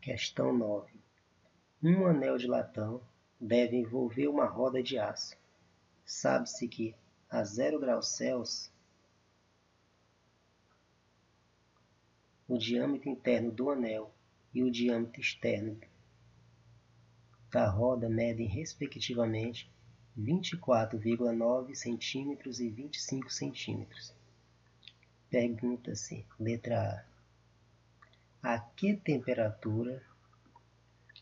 Questão 9. Um anel de latão deve envolver uma roda de aço. Sabe-se que a 0 graus Celsius o diâmetro interno do anel e o diâmetro externo da roda medem respectivamente 24,9 centímetros e 25 centímetros. Pergunta-se, letra A. A que temperatura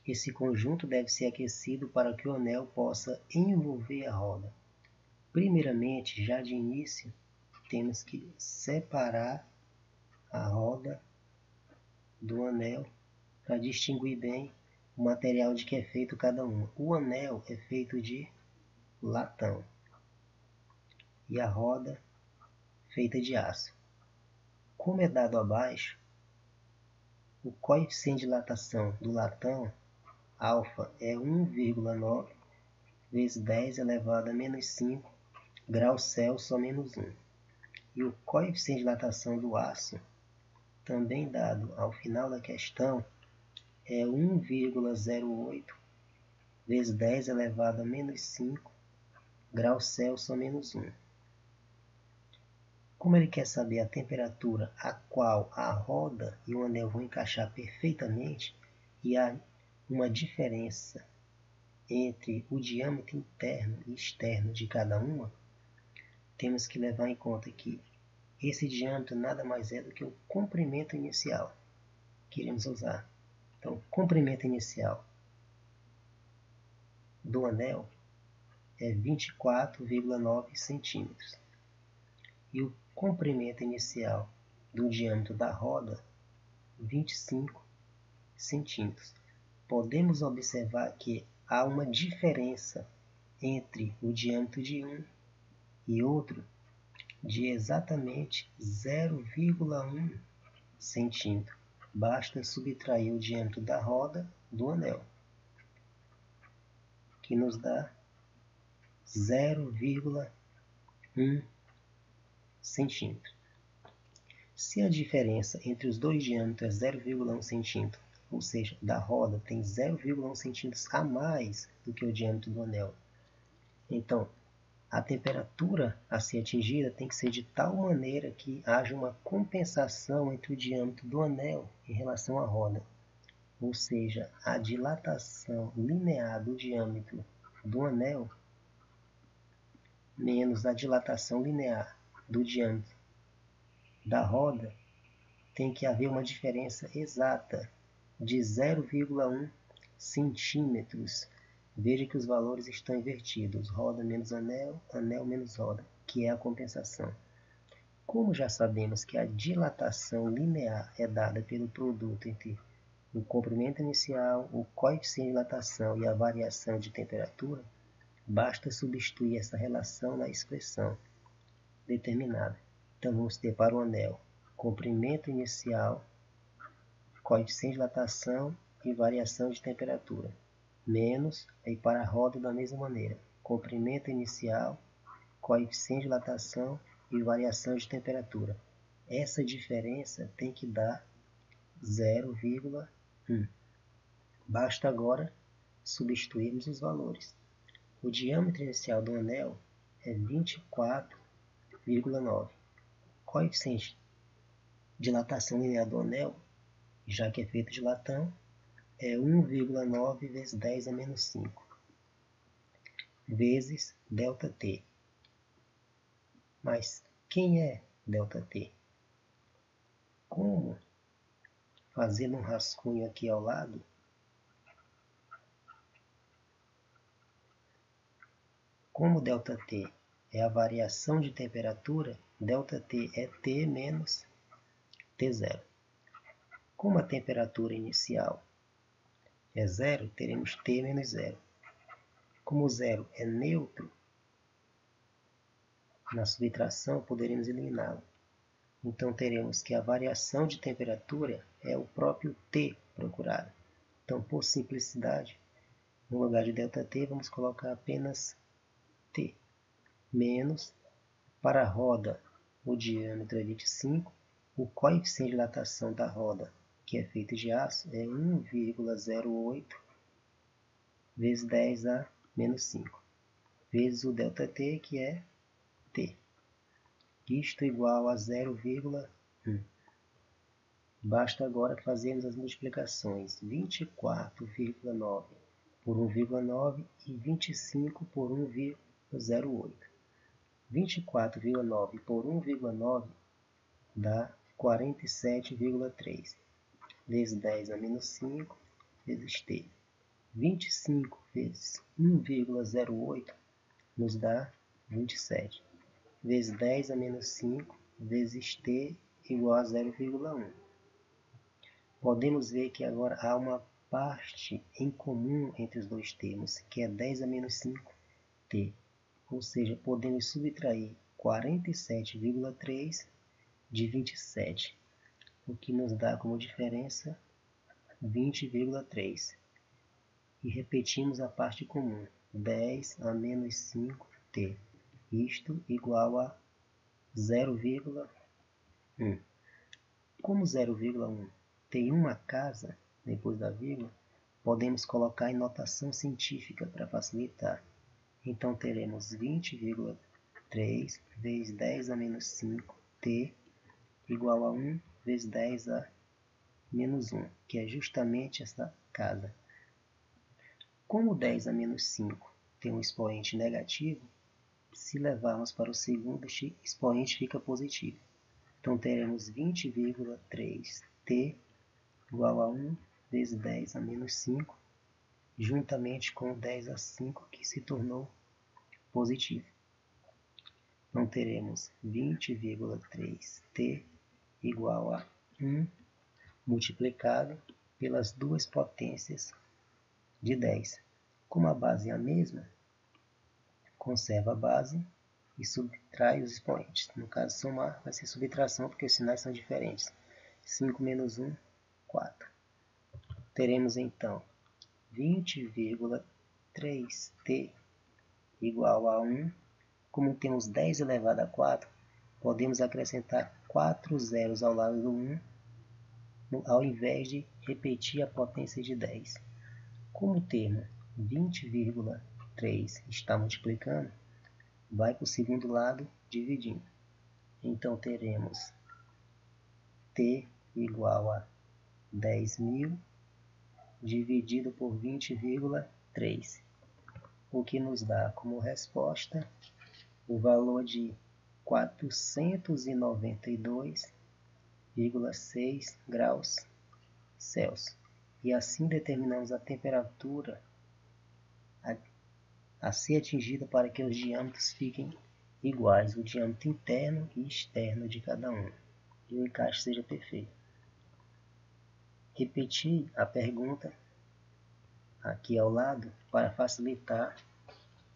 esse conjunto deve ser aquecido para que o anel possa envolver a roda? Primeiramente, já de início, temos que separar a roda do anel para distinguir bem o material de que é feito cada um. O anel é feito de latão e a roda feita de aço. Como é dado abaixo, o coeficiente de dilatação do latão, alfa, é 1,9 vezes 10 elevado a menos 5 graus Celsius a menos 1. E o coeficiente de dilatação do aço, também dado ao final da questão, é 1,08 vezes 10 elevado a menos 5 graus Celsius a menos 1. Como ele quer saber a temperatura a qual a roda e o anel vão encaixar perfeitamente, e há uma diferença entre o diâmetro interno e externo de cada uma, temos que levar em conta que esse diâmetro nada mais é do que o comprimento inicial que iremos usar. Então, o comprimento inicial do anel é 24,9 centímetros. E o comprimento inicial do diâmetro da roda, 25 centímetros. Podemos observar que há uma diferença entre o diâmetro de um e outro de exatamente 0,1 centímetro. Basta subtrair o diâmetro da roda do anel, que nos dá 0,1 centímetro. Se a diferença entre os dois diâmetros é 0,1 centímetro, ou seja, da roda tem 0,1 centímetros a mais do que o diâmetro do anel, então a temperatura a ser atingida tem que ser de tal maneira que haja uma compensação entre o diâmetro do anel em relação à roda, ou seja, a dilatação linear do diâmetro do anel menos a dilatação linear do diâmetro da roda, tem que haver uma diferença exata de 0,1 centímetros. Veja que os valores estão invertidos, roda menos anel, anel menos roda, que é a compensação. Como já sabemos que a dilatação linear é dada pelo produto entre o comprimento inicial, o coeficiente de dilatação e a variação de temperatura, basta substituir essa relação na expressão determinada. Então vamos ter para o anel comprimento inicial, coeficiente de dilatação e variação de temperatura, menos, aí para a roda da mesma maneira, comprimento inicial, coeficiente de dilatação e variação de temperatura. Essa diferença tem que dar 0,1. Basta agora substituirmos os valores. O diâmetro inicial do anel é 24,9. Coeficiente de dilatação linear do anel, já que é feito de latão, é 1,9 vezes 10 a menos 5 vezes ΔT. Mas quem é ΔT? Como? Fazendo um rascunho aqui ao lado, como ΔT é a variação de temperatura, ΔT é T menos T0. Como a temperatura inicial é zero, teremos T menos zero. Como zero é neutro, na subtração poderemos eliminá-lo. Então teremos que a variação de temperatura é o próprio T procurado. Então, por simplicidade, no lugar de ΔT, vamos colocar apenas T, menos, para a roda, o diâmetro é 25, o coeficiente de dilatação da roda, que é feito de aço, é 1,08 vezes 10 a menos 5, vezes o ΔT, que é T. Isto igual a 0,1. Basta agora fazermos as multiplicações. 24,9 por 1,9 e 25 por 1,08. 24,9 por 1,9 dá 47,3. Vezes 10 a menos 5, vezes T. 25 vezes 1,08 nos dá 27. Vezes 10 a menos 5, vezes T igual a 0,1. Podemos ver que agora há uma parte em comum entre os dois termos, que é 10 a menos 5t. Ou seja, podemos subtrair 47,3 de 27, o que nos dá como diferença 20,3. E repetimos a parte comum, 10 a menos 5t. Isto igual a 0,1. Como 0,1 tem uma casa depois da vírgula, podemos colocar em notação científica para facilitar. Então teremos 20,3 vezes 10 a menos 5t igual a 1 vezes 10 a menos 1, que é justamente essa casa. Como 10 a menos 5 tem um expoente negativo, se levarmos para o segundo, este expoente fica positivo. Então teremos 20,3t igual a 1 vezes 10 a menos 5, juntamente com 10 a 5, que se tornou positivo. Então teremos 20,3t igual a 1 multiplicado pelas duas potências de 10. Como a base é a mesma, conserva a base e subtrai os expoentes. No caso, somar vai ser subtração, porque os sinais são diferentes. 5 menos 1, 4. Teremos então 20,3t igual a 1. Como temos 10 elevado a 4, podemos acrescentar 4 zeros ao lado do 1, ao invés de repetir a potência de 10. Como o termo 20,3 está multiplicando, vai para o segundo lado dividindo. Então teremos t igual a 10.000 dividido por 20,3, o que nos dá como resposta o valor de 492,6 graus Celsius. E assim determinamos a temperatura a ser atingida para que os diâmetros fiquem iguais, o diâmetro interno e externo de cada um, e o encaixe seja perfeito. Repetir a pergunta aqui ao lado para facilitar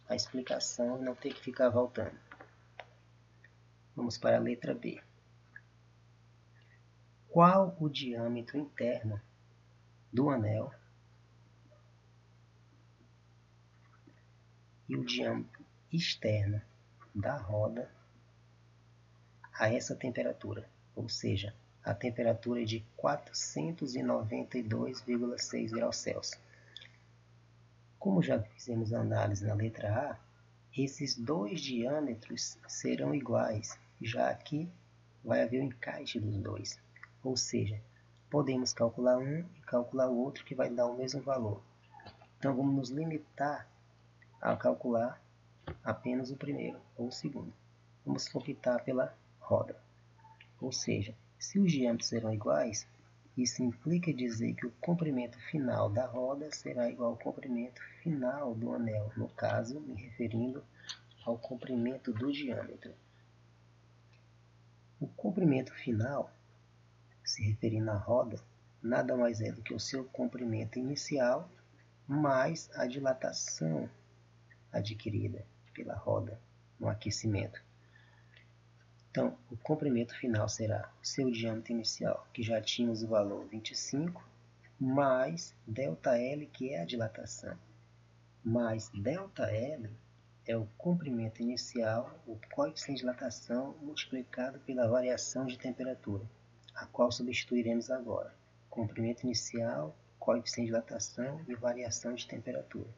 a explicação e não ter que ficar voltando. Vamos para a letra B. Qual o diâmetro interno do anel e o diâmetro externo da roda a essa temperatura? Ou seja, a temperatura é de 492,6 graus Celsius. Como já fizemos a análise na letra A, esses dois diâmetros serão iguais, já que vai haver o encaixe dos dois. Ou seja, podemos calcular um e calcular o outro, que vai dar o mesmo valor. Então vamos nos limitar a calcular apenas o primeiro ou o segundo. Vamos optar pela roda. Ou seja, se os diâmetros serão iguais, isso implica dizer que o comprimento final da roda será igual ao comprimento final do anel, no caso, me referindo ao comprimento do diâmetro. O comprimento final, se referindo à roda, nada mais é do que o seu comprimento inicial mais a dilatação adquirida pela roda no aquecimento. Então, o comprimento final será o seu diâmetro inicial, que já tínhamos o valor 25, mais ΔL, que é a dilatação, mais ΔL é o comprimento inicial, o coeficiente de dilatação multiplicado pela variação de temperatura, a qual substituiremos agora. comprimento inicial, coeficiente de dilatação e variação de temperatura.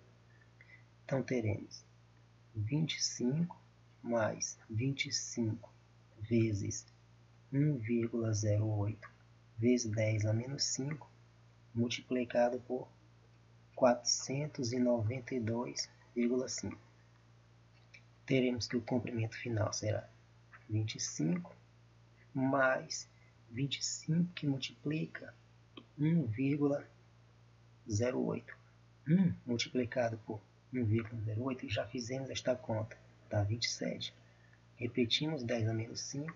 Então teremos 25 mais 25 vezes 1,08 vezes 10 a menos 5 multiplicado por 492,5. Teremos que o comprimento final será 25 mais 25 que multiplica 1,08. 1 multiplicado por 1,08, já fizemos esta conta, dá 27. Repetimos 10 a menos 5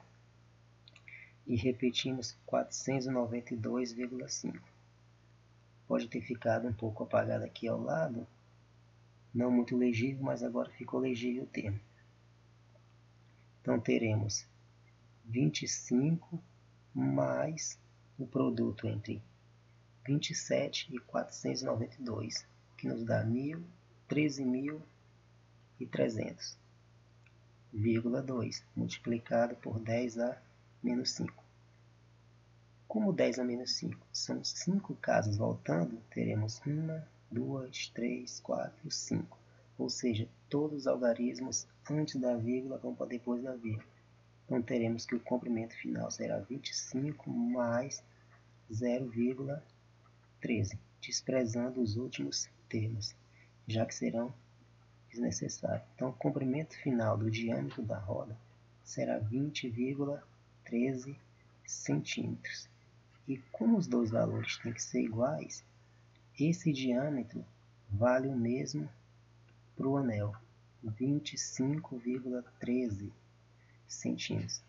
e repetimos 492,5. Pode ter ficado um pouco apagado aqui ao lado, não muito legível, mas agora ficou legível o termo. Então teremos 25 mais o produto entre 27 e 492, que nos dá 13.300,2 multiplicado por 10 a menos 5. Como 10 a menos 5 são 5 casas voltando, teremos 1, 2, 3, 4, 5. Ou seja, todos os algarismos antes da vírgula vão para depois da vírgula. Então teremos que o comprimento final será 25 mais 0,13, desprezando os últimos termos, já que serão desnecessários. Então o comprimento final do diâmetro da roda será 20,13 centímetros. E como os dois valores têm que ser iguais, esse diâmetro vale o mesmo para o anel, 25,13 centímetros.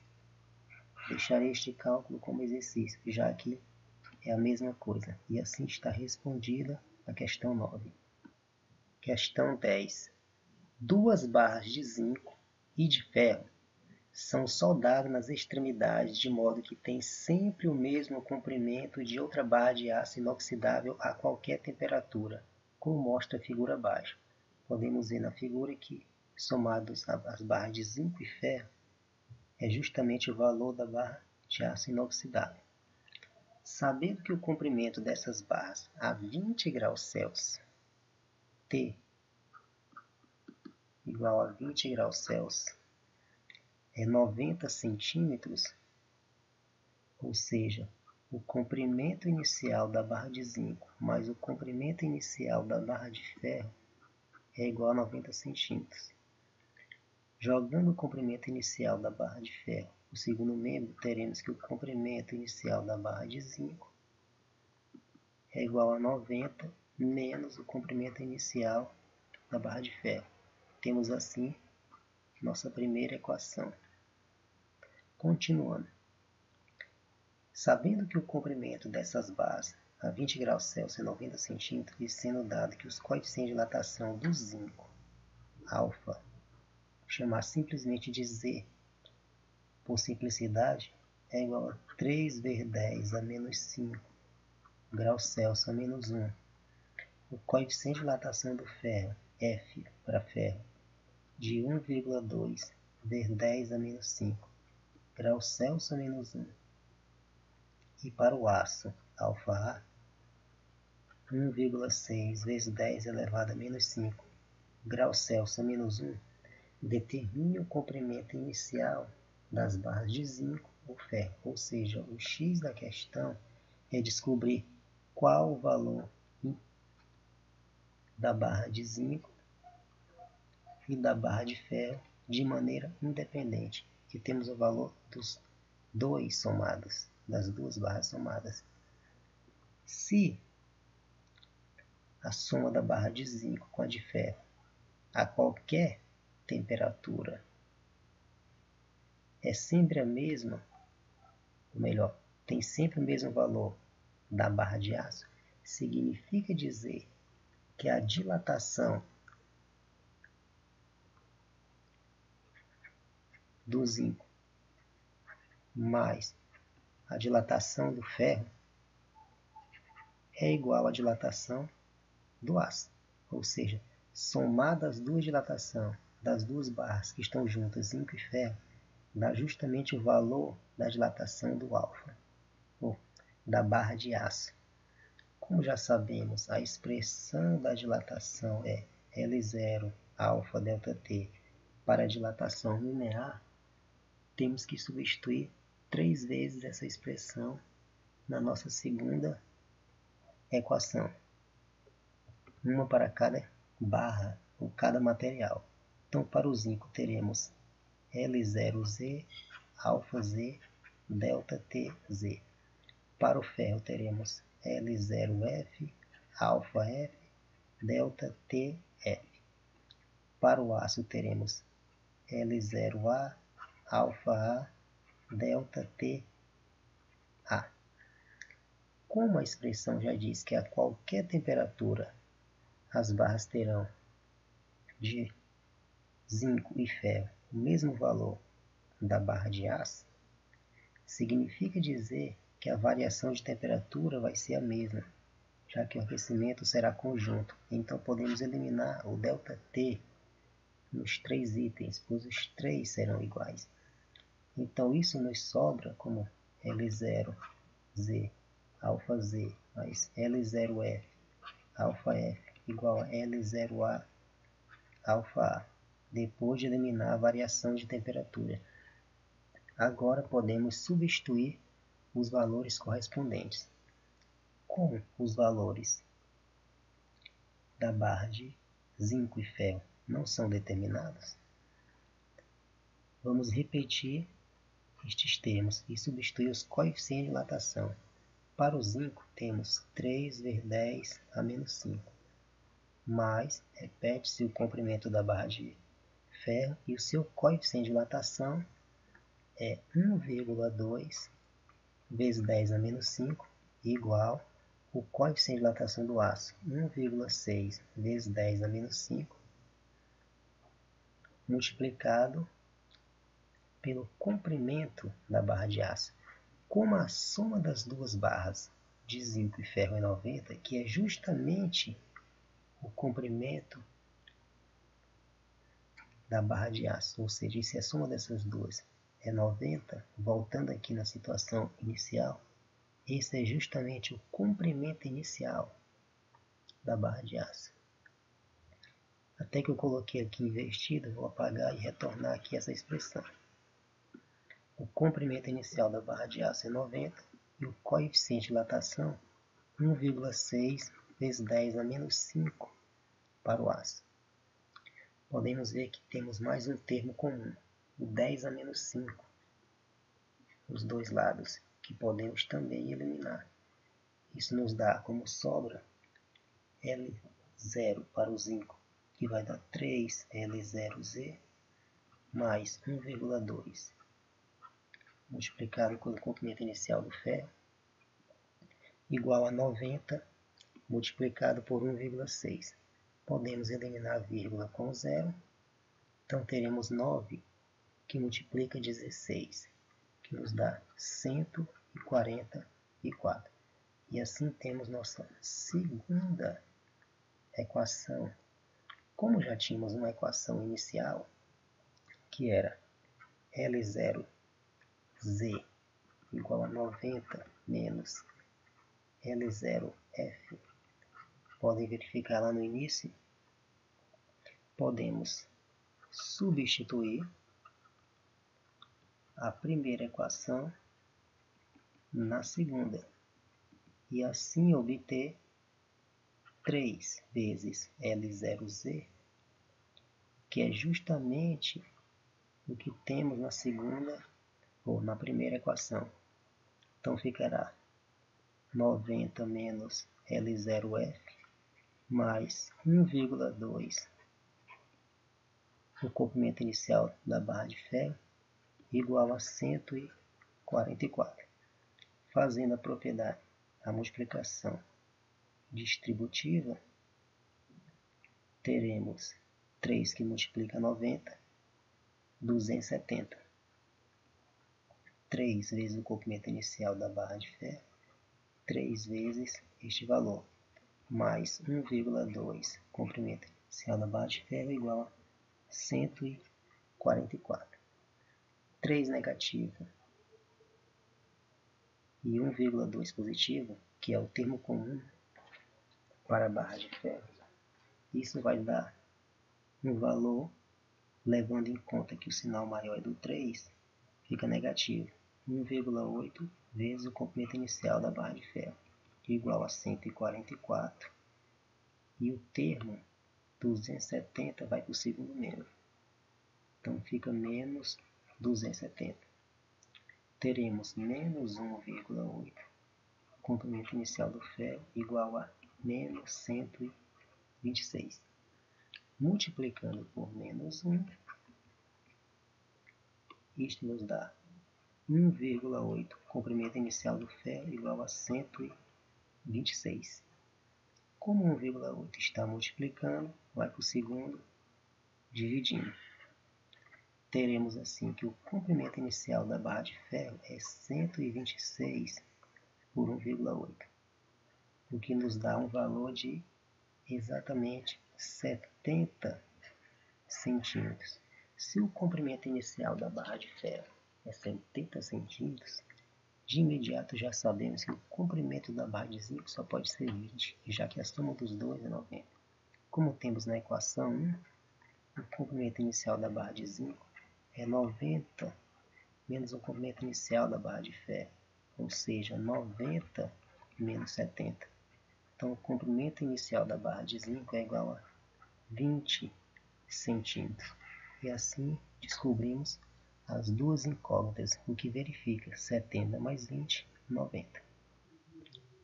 Deixarei este cálculo como exercício, já que é a mesma coisa. E assim está respondida a questão 9. Questão 10. Duas barras de zinco e de ferro são soldadas nas extremidades de modo que tem sempre o mesmo comprimento de outra barra de aço inoxidável a qualquer temperatura, como mostra a figura abaixo. Podemos ver na figura que, somados as barras de zinco e ferro, é justamente o valor da barra de aço inoxidável. Sabendo que o comprimento dessas barras a 20 graus Celsius, T igual a 20 graus Celsius, é 90 centímetros, ou seja, o comprimento inicial da barra de zinco mais o comprimento inicial da barra de ferro é igual a 90 centímetros. Jogando o comprimento inicial da barra de ferro no segundo membro, teremos que o comprimento inicial da barra de zinco é igual a 90 menos o comprimento inicial da barra de ferro. Temos assim nossa primeira equação. Continuando. Sabendo que o comprimento dessas barras a 20 graus Celsius é 90 centímetros e sendo dado que os coeficientes de dilatação do zinco, alfa, vou chamar simplesmente de Z, por simplicidade, é igual a 3 vezes 10 a menos 5 graus Celsius a menos 1. O coeficiente de dilatação do ferro, F para ferro, de 1,2 vezes 10 a menos 5 graus Celsius a menos 1. E para o aço, alfa A, 1,6 vezes 10 elevado a menos 5 graus Celsius a menos 1, determine o comprimento inicial das barras de zinco ou ferro, ou seja, o X da questão é descobrir qual o valor da barra de zinco e da barra de ferro de maneira independente, que temos o valor dos dois somados, das duas barras somadas. Se a soma da barra de zinco com a de ferro a qualquer temperatura é sempre a mesma, ou melhor, tem sempre o mesmo valor da barra de aço, significa dizer que a dilatação do zinco mais a dilatação do ferro é igual à dilatação do aço. Ou seja, somadas as duas dilatações das duas barras que estão juntas, zinco e ferro, dá justamente o valor da dilatação do alfa, ou da barra de aço. Como já sabemos, a expressão da dilatação é L0 alfa delta T para a dilatação linear, temos que substituir 3 vezes essa expressão na nossa segunda equação. Uma para cada barra ou cada material. Então, para o zinco teremos L0Z, alfa Z, delta TZ. Para o ferro teremos L0F, alfa F, delta TF. Para o aço teremos L0A, alfa A, delta TA. Como a expressão já diz que a qualquer temperatura as barras terão de zinco e ferro o mesmo valor da barra de aço, significa dizer que a variação de temperatura vai ser a mesma, já que o aquecimento será conjunto. Então podemos eliminar o ΔT nos 3 itens, pois os 3 serão iguais. Então isso nos sobra como L0Z, alfa Z, mais L0F, alfa F, igual a L0A, alfa A, depois de eliminar a variação de temperatura. Agora podemos substituir os valores correspondentes. Como os valores da barra de zinco e ferro não são determinados, vamos repetir estes termos e substituir os coeficientes de dilatação. Para o zinco temos 3 vezes 10 a menos 5, mais repete-se o comprimento da barra de ferro e o seu coeficiente de dilatação é 1,2 vezes 10 a menos 5 igual o coeficiente de dilatação do aço, 1,6 vezes 10 a menos 5 multiplicado pelo comprimento da barra de aço. Como a soma das duas barras de zinco e ferro é 90, que é justamente o comprimento da barra de aço, ou seja, se a soma dessas duas é 90, voltando aqui na situação inicial, esse é justamente o comprimento inicial da barra de aço. Até que eu coloquei aqui invertido, vou apagar e retornar aqui essa expressão. O comprimento inicial da barra de aço é 90 e o coeficiente de dilatação 1,6 vezes 10 a menos 5 para o aço. Podemos ver que temos mais um termo comum, o 10 a menos 5, os dois lados, que podemos também eliminar. Isso nos dá como sobra L0 para o zinco, que vai dar 3L0Z mais 1,2 multiplicado pelo comprimento inicial do ferro, igual a 90 multiplicado por 1,6. Podemos eliminar a vírgula com zero, então teremos 9 que multiplica 16, que nos dá 144. E assim temos nossa segunda equação. Como já tínhamos uma equação inicial, que era L0Z igual a 90 menos L0F, podem verificar lá no início, podemos substituir a primeira equação na segunda e assim obter 3 vezes L0Z, que é justamente o que temos na segunda ou na primeira equação. Então ficará 90 menos L0F mais 1,2 o comprimento inicial da barra de ferro igual a 144. Fazendo a propriedade, a multiplicação distributiva, teremos 3 que multiplica 90, 270. 3 vezes o comprimento inicial da barra de ferro, 3 vezes este valor, mais 1,2 comprimento inicial da barra de ferro igual a 144. 3 negativo e 1,2 positivo, que é o termo comum, para a barra de ferro. Isso vai dar um valor, levando em conta que o sinal maior é do 3, fica negativo. 1,8 vezes o comprimento inicial da barra de ferro, igual a 144. E o termo 270 vai para o segundo membro. Então fica menos 270. Teremos menos 1,8, comprimento inicial do ferro, igual a menos 126. Multiplicando por menos 1, isto nos dá 1,8, comprimento inicial do ferro, igual a 126. Como 1,8 está multiplicando, vai para o segundo, dividindo. Teremos assim que o comprimento inicial da barra de ferro é 126 por 1,8, o que nos dá um valor de exatamente 70 centímetros. Se o comprimento inicial da barra de ferro é 70 centímetros, de imediato já sabemos que o comprimento da barra de zinco só pode ser 20, já que a soma dos dois é 90. Como temos na equação 1, o comprimento inicial da barra de zinco é 90 menos o comprimento inicial da barra de ferro, ou seja, 90 menos 70. Então, o comprimento inicial da barra de zinco é igual a 20 centímetros. E assim descobrimos as duas incógnitas, o que verifica 70 mais 20, 90.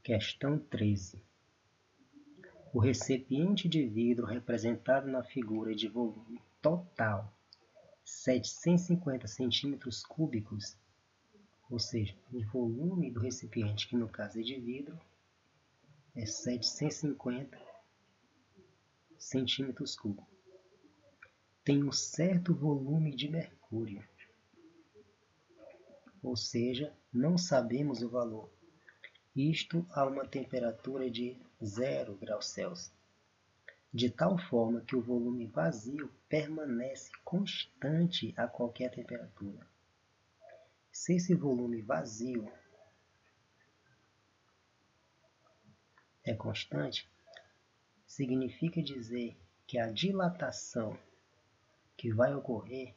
Questão 13. O recipiente de vidro representado na figura de volume total 750 centímetros cúbicos, ou seja, o volume do recipiente, que no caso é de vidro, é 750 centímetros cúbicos. Tem um certo volume de mercúrio, ou seja, não sabemos o valor. Isto a uma temperatura de 0 graus Celsius, de tal forma que o volume vazio permanece constante a qualquer temperatura. Se esse volume vazio é constante, significa dizer que a dilatação que vai ocorrer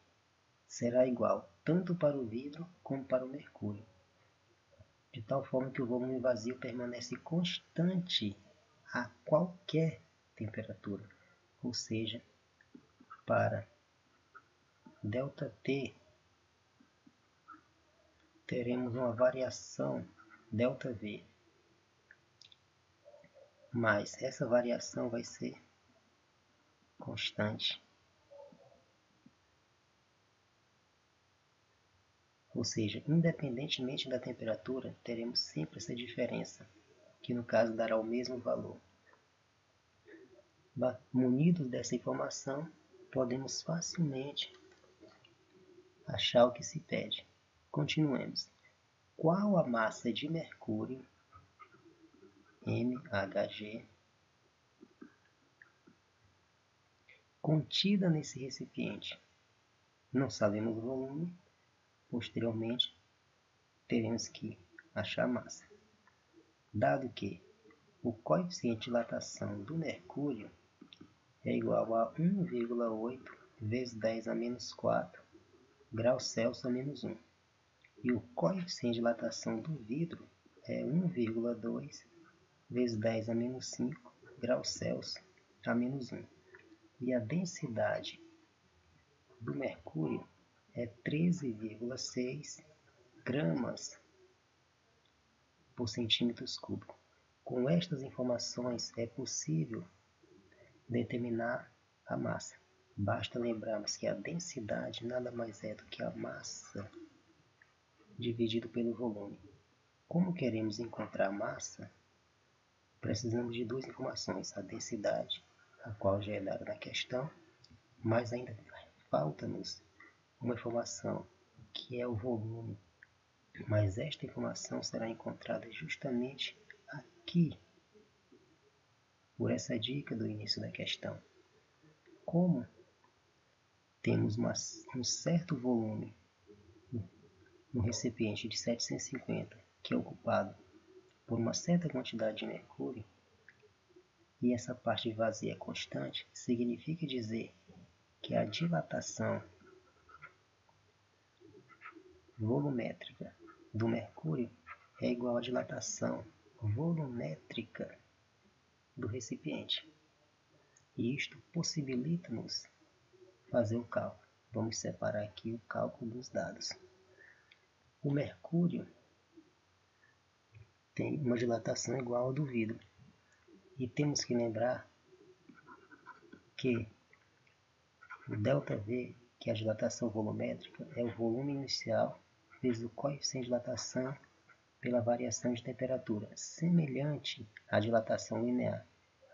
será igual tanto para o vidro como para o mercúrio, de tal forma que o volume vazio permanece constante a qualquer temperatura, ou seja, para ΔT teremos uma variação ΔV, mas essa variação vai ser constante, ou seja, independentemente da temperatura, teremos sempre essa diferença, que no caso dará o mesmo valor. Munidos dessa informação, podemos facilmente achar o que se pede. Continuemos. Qual a massa de mercúrio, MHg, contida nesse recipiente? Não sabemos o volume, posteriormente teremos que achar a massa. Dado que o coeficiente de dilatação do mercúrio é igual a 1,8 vezes 10 a menos 4 graus Celsius a menos 1. E o coeficiente de dilatação do vidro é 1,2 vezes 10 a menos 5 graus Celsius a menos 1. E a densidade do mercúrio é 13,6 gramas por centímetros cúbicos. Com estas informações é possível determinar a massa. Basta lembrarmos que a densidade nada mais é do que a massa dividido pelo volume. Como queremos encontrar a massa, precisamos de duas informações: a densidade, a qual já é dada na questão, mas ainda falta-nos uma informação, que é o volume. Mas esta informação será encontrada justamente aqui, por essa dica do início da questão. Como temos um certo volume no recipiente de 750, que é ocupado por uma certa quantidade de mercúrio, e essa parte vazia é constante, significa dizer que a dilatação volumétrica do mercúrio é igual à dilatação volumétrica do recipiente. E isto possibilita-nos fazer o cálculo. Vamos separar aqui o cálculo dos dados. O mercúrio tem uma dilatação igual ao do vidro. E temos que lembrar que o ΔV, que é a dilatação volumétrica, é o volume inicial vezes o coeficiente de dilatação pela variação de temperatura, semelhante à dilatação linear.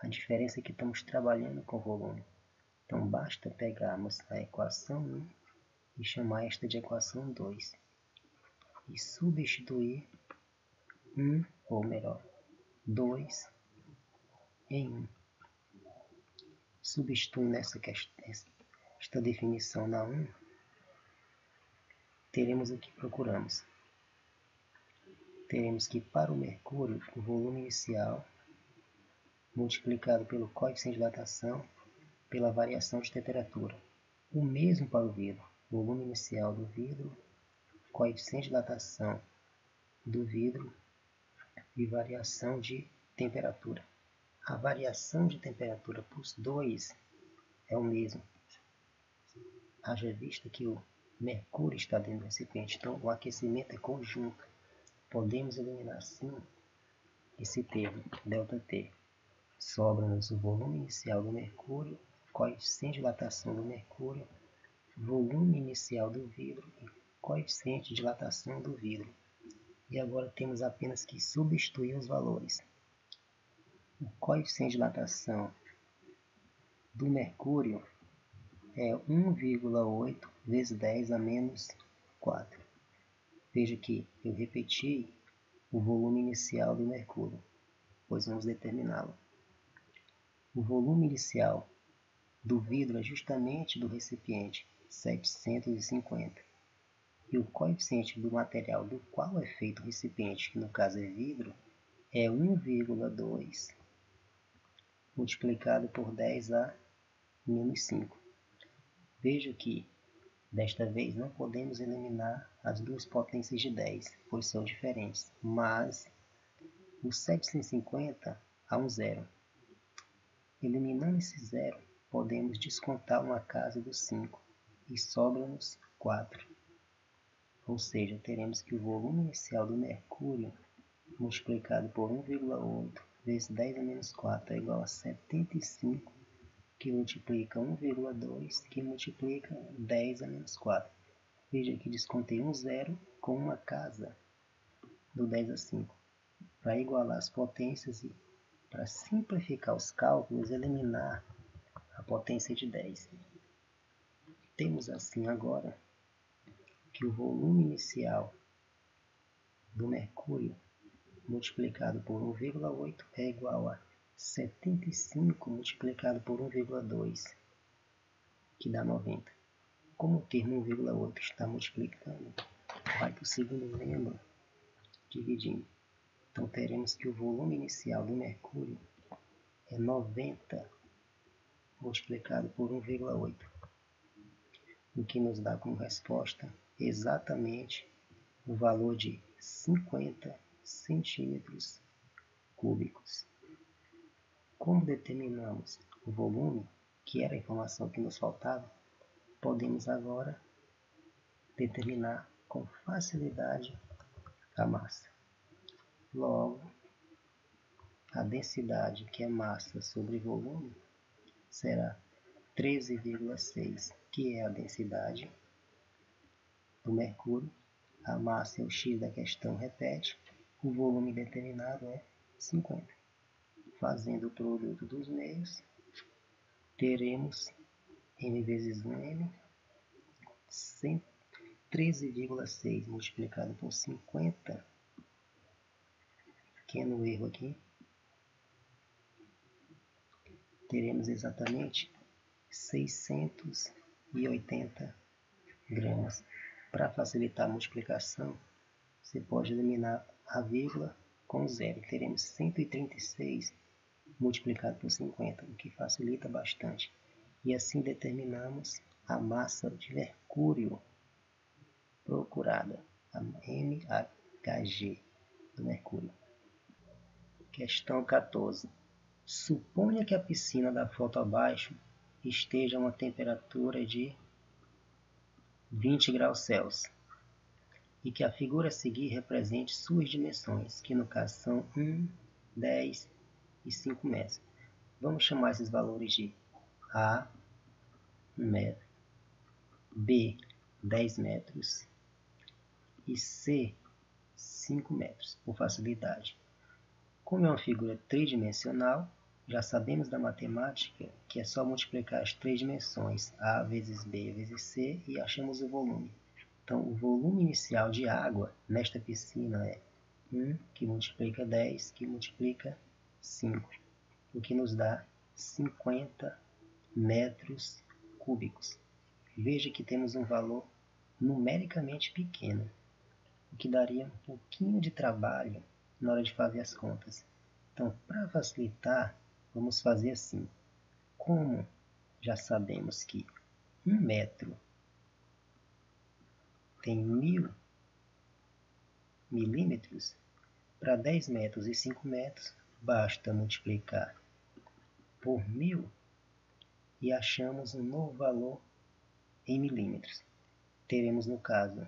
A diferença é que estamos trabalhando com volume. Então basta pegarmos a equação 1 e chamar esta de equação 2 e substituir 1, ou melhor, 2 em 1. Substituindo esta definição na 1, teremos o que procuramos. Teremos que para o mercúrio, o volume inicial multiplicado pelo coeficiente de dilatação pela variação de temperatura. O mesmo para o vidro. Volume inicial do vidro, coeficiente de dilatação do vidro e variação de temperatura. A variação de temperatura para os dois é o mesmo. Haja vista que o mercúrio está dentro do recipiente, então o aquecimento é conjunto. Podemos eliminar assim esse termo, ΔT. Sobra-nos o volume inicial do mercúrio, coeficiente de dilatação do mercúrio, volume inicial do vidro e coeficiente de dilatação do vidro. E agora temos apenas que substituir os valores. O coeficiente de dilatação do mercúrio é 1,8 vezes 10 a menos 4. Veja que eu repeti o volume inicial do mercúrio, pois vamos determiná-lo. O volume inicial do vidro é justamente do recipiente, 750. E o coeficiente do material do qual é feito o recipiente, que no caso é vidro, é 1,2 multiplicado por 10 a menos 5. Veja que, desta vez, não podemos eliminar as duas potências de 10, pois são diferentes, mas o 750 há um zero. Eliminando esse zero, podemos descontar uma casa dos 5 e sobra-nos 4. Ou seja, teremos que o volume inicial do mercúrio multiplicado por 1,8 vezes 10 a menos 4 é igual a 75, que multiplica 1,2, que multiplica 10 a menos 4. Veja que descontei um zero com uma casa do 10 a 5. Para igualar as potências e para simplificar os cálculos, eliminar a potência de 10. Temos assim agora que o volume inicial do mercúrio multiplicado por 1,8 é igual a 75 multiplicado por 1,2, que dá 90. Como o termo 1,8 está multiplicando, vai para o segundo membro dividindo. Então teremos que o volume inicial do mercúrio é 90 multiplicado por 1,8, o que nos dá como resposta exatamente o valor de 50 centímetros cúbicos. Como determinamos o volume, que era a informação que nos faltava, podemos agora determinar com facilidade a massa. Logo, a densidade, que é massa sobre volume, será 13,6, que é a densidade do mercúrio. A massa é o x da questão, repete. O volume determinado é 50. Fazendo o produto dos meios, teremos m vezes 1m, 13,6 multiplicado por 50, pequeno erro aqui, teremos exatamente 680 gramas. Para facilitar a multiplicação, você pode eliminar a vírgula com zero. Teremos 136 multiplicado por 50, o que facilita bastante. E assim determinamos a massa de mercúrio procurada, a MHG do mercúrio. Questão 14. Suponha que a piscina da foto abaixo esteja a uma temperatura de 20 graus Celsius e que a figura a seguir represente suas dimensões, que no caso são 1, 10 e 5 metros. Vamos chamar esses valores de A, 1 metro, B, 10 metros e C, 5 metros, por facilidade. Como é uma figura tridimensional, já sabemos da matemática que é só multiplicar as três dimensões, A vezes B vezes C, e achamos o volume. Então, o volume inicial de água nesta piscina é 1, que multiplica 10, que multiplica 5, o que nos dá 50 metros cúbicos. Veja que temos um valor numericamente pequeno, o que daria um pouquinho de trabalho na hora de fazer as contas. Então, para facilitar, vamos fazer assim. Como já sabemos que 1 metro tem 1000 milímetros, para 10 metros e 5 metros, basta multiplicar por 1000 e achamos um novo valor em milímetros. Teremos, no caso,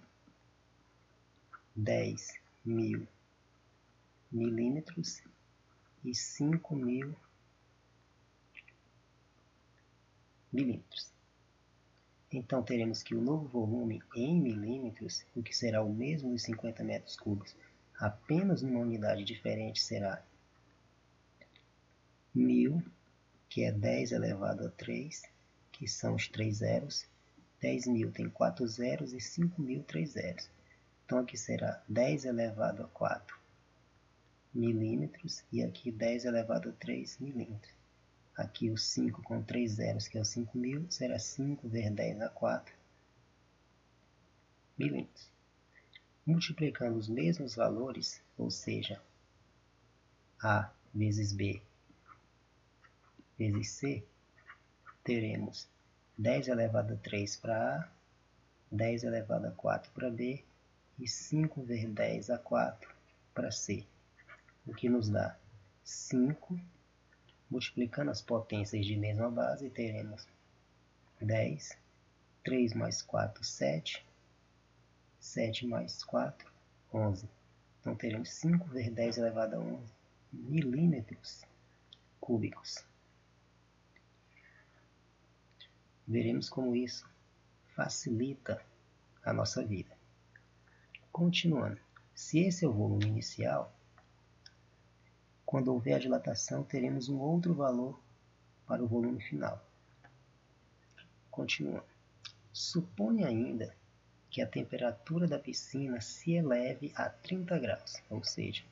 10.000 milímetros e 5.000 milímetros. Então, teremos que o novo volume em milímetros, o que será o mesmo dos 50 metros cúbicos, apenas numa unidade diferente, será 1000, que é 10 elevado a 3, que são os 3 zeros. 10.000 tem 4 zeros e 5.000, 3 zeros. Então, aqui será 10 elevado a 4 milímetros e aqui 10 elevado a 3 milímetros. Aqui o 5 com 3 zeros, que é o 5.000, será 5 vezes 10 a 4 milímetros. Multiplicando os mesmos valores, ou seja, A vezes B vezes C, teremos 10 elevado a 3 para A, 10 elevado a 4 para B e 5 vezes 10 a 4 para C, o que nos dá 5. Multiplicando as potências de mesma base, teremos 10, 3 mais 4, 7, 7 mais 4, 11. Então, teremos 5 vezes 10 elevado a 11 milímetros cúbicos. Veremos como isso facilita a nossa vida. Continuando, se esse é o volume inicial, quando houver a dilatação, teremos um outro valor para o volume final. Continuando, suponha ainda que a temperatura da piscina se eleve a 30 graus, ou seja,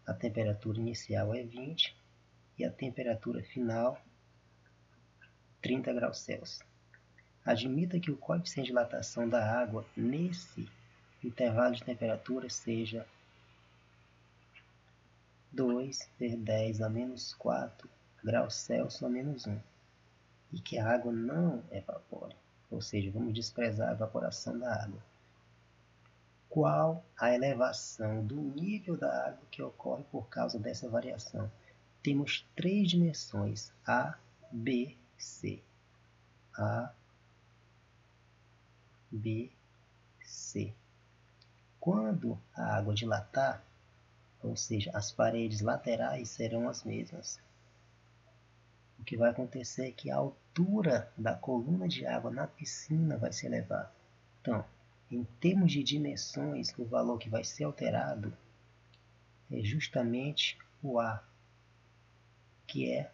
a temperatura inicial é 20 e a temperatura final 30 graus Celsius. Admita que o coeficiente de dilatação da água nesse intervalo de temperatura seja 2 vezes 10 a menos 4 graus Celsius a menos 1 e que a água não evapore, ou seja, vamos desprezar a evaporação da água. Qual a elevação do nível da água que ocorre por causa dessa variação? Temos três dimensões, A, B, C. A, B, C. Quando a água dilatar, ou seja, as paredes laterais serão as mesmas. O que vai acontecer é que a altura da coluna de água na piscina vai se elevar. Então, em termos de dimensões, o valor que vai ser alterado é justamente o A, que é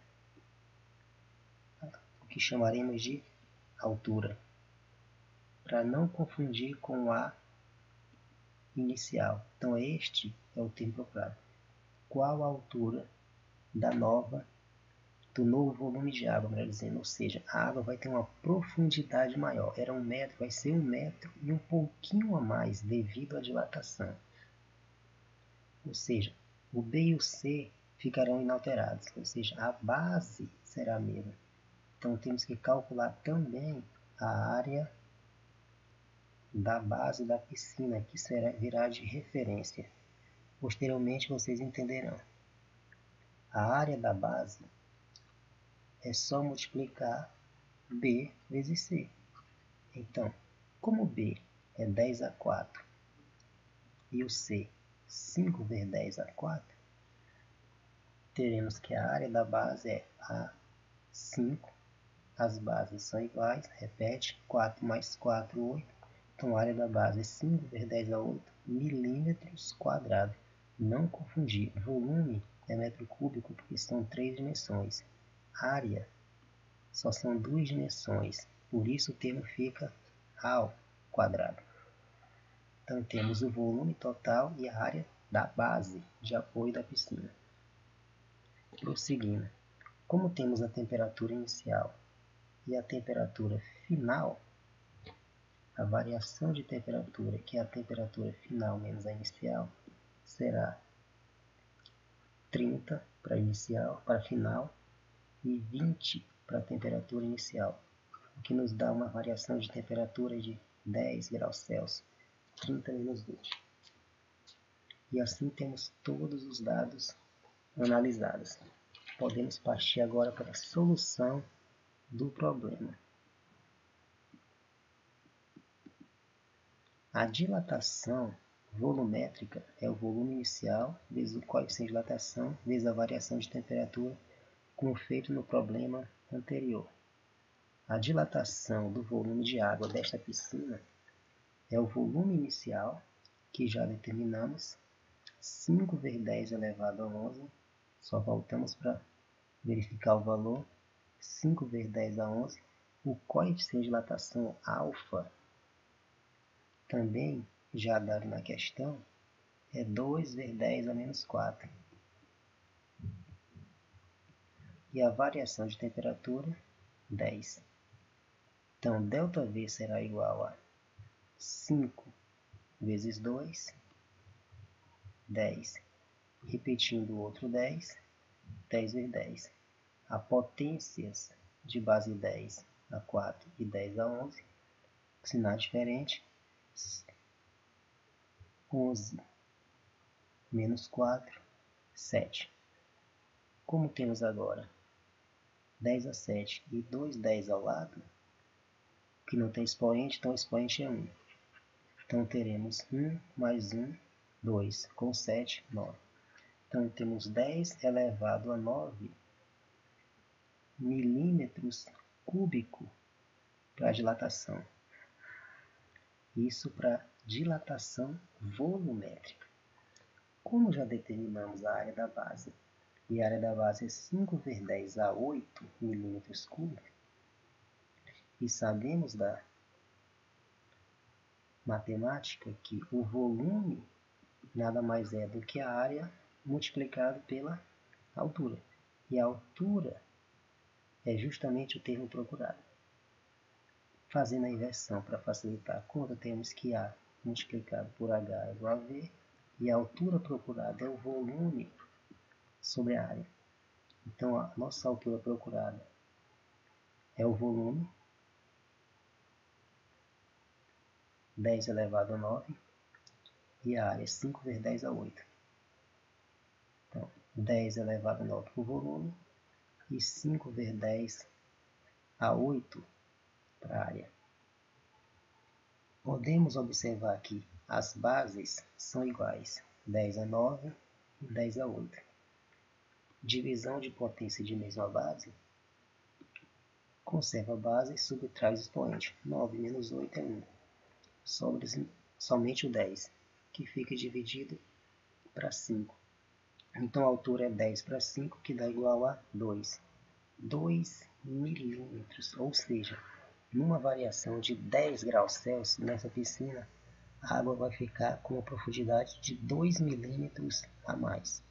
o que chamaremos de altura, para não confundir com o A inicial. Então, este é o termo procurado. Qual a altura do novo volume de água, melhor dizendo, ou seja, a água vai ter uma profundidade maior. Era 1 metro, vai ser 1 metro e um pouquinho a mais devido à dilatação. Ou seja, o B e o C ficarão inalterados, ou seja, a base será a mesma. Então temos que calcular também a área da base da piscina, que virá de referência. Posteriormente vocês entenderão. A área da base é só multiplicar B vezes C. Então, como B é 10 a 4 e o C 5 vezes 10 a 4, teremos que a área da base é A5, as bases são iguais, repete, 4 mais 4, 8. Então a área da base é 5 vezes 10 a 8 milímetros quadrados. Não confundir, volume é metro cúbico porque são 3 dimensões. Área só são 2 dimensões, por isso o termo fica ao quadrado. Então temos o volume total e a área da base de apoio da piscina. Prosseguindo, como temos a temperatura inicial e a temperatura final, a variação de temperatura, que é a temperatura final menos a inicial, será 30 para inicial, para final, e 20 para a temperatura inicial, o que nos dá uma variação de temperatura de 10 graus Celsius, 30 menos 20. E assim temos todos os dados analisados. Podemos partir agora para a solução do problema. A dilatação volumétrica é o volume inicial vezes o coeficiente de dilatação vezes a variação de temperatura, como feito no problema anterior. A dilatação do volume de água desta piscina é o volume inicial, que já determinamos, 5 vezes 10 elevado a 11, só voltamos para verificar o valor, 5 vezes 10 a 11, o coeficiente de dilatação alfa, também já dado na questão, é 2 vezes 10 a menos 4. E a variação de temperatura, 10. Então, ΔV será igual a 5 vezes 2, 10. Repetindo o outro 10, 10 vezes 10. A potências de base 10 a 4 e 10 a 11, sinal diferente, 11 menos 4, 7. Como temos agora 10 a 7 e 2 10 ao lado, que não tem expoente, então o expoente é 1. Então teremos 1 mais 1, 2, com 7, 9. Então temos 10 elevado a 9 milímetros cúbicos para dilatação. Isso para dilatação volumétrica. Como já determinamos a área da base, e a área da base é 5 vezes 10 a 8 milímetros cúbicos, e sabemos da matemática que o volume nada mais é do que a área multiplicado pela altura. E a altura é justamente o termo procurado. Fazendo a inversão para facilitar a conta, temos que A multiplicado por H é igual a V, e a altura procurada é o volume sobre a área. Então a nossa altura procurada é o volume, 10 elevado a 9, e a área é 5 vezes 10 a 8. Então, 10 elevado a 9 para o volume, e 5 vezes 10 a 8 para a área. Podemos observar que as bases são iguais, 10 a 9 e 10 a 8. Divisão de potência de mesma base, conserva a base e subtrai o expoente. 9 menos 8 é 1. Sobra somente o 10, que fica dividido para 5. Então a altura é 10 para 5, que dá igual a 2. 2 milímetros, ou seja, numa variação de 10 graus Celsius nessa piscina, a água vai ficar com uma profundidade de 2 milímetros a mais.